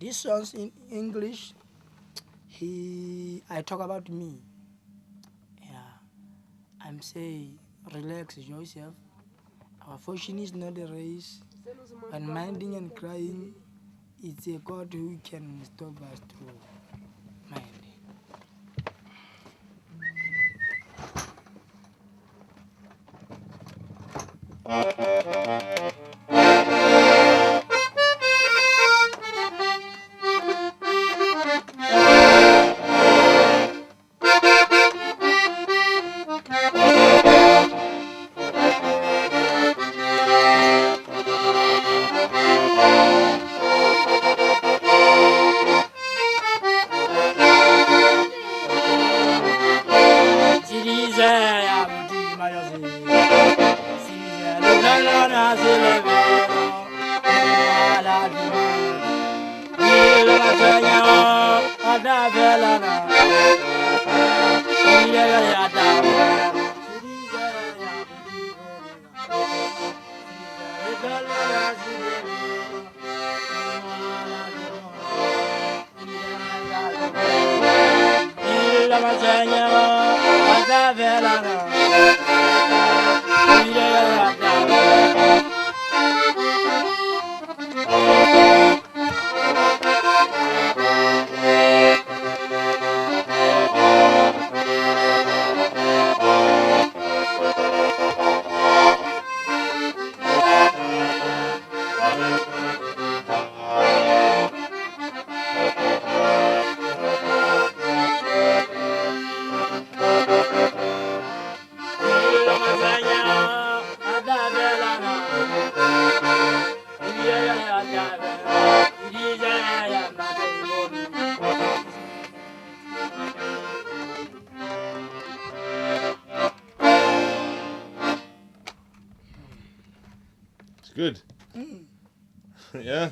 This songs in English, I talk about me. Yeah, I'm saying relax yourself. Our fortune is not a race, but minding and crying, it's a God who can stop us through minding. It's good. Yeah.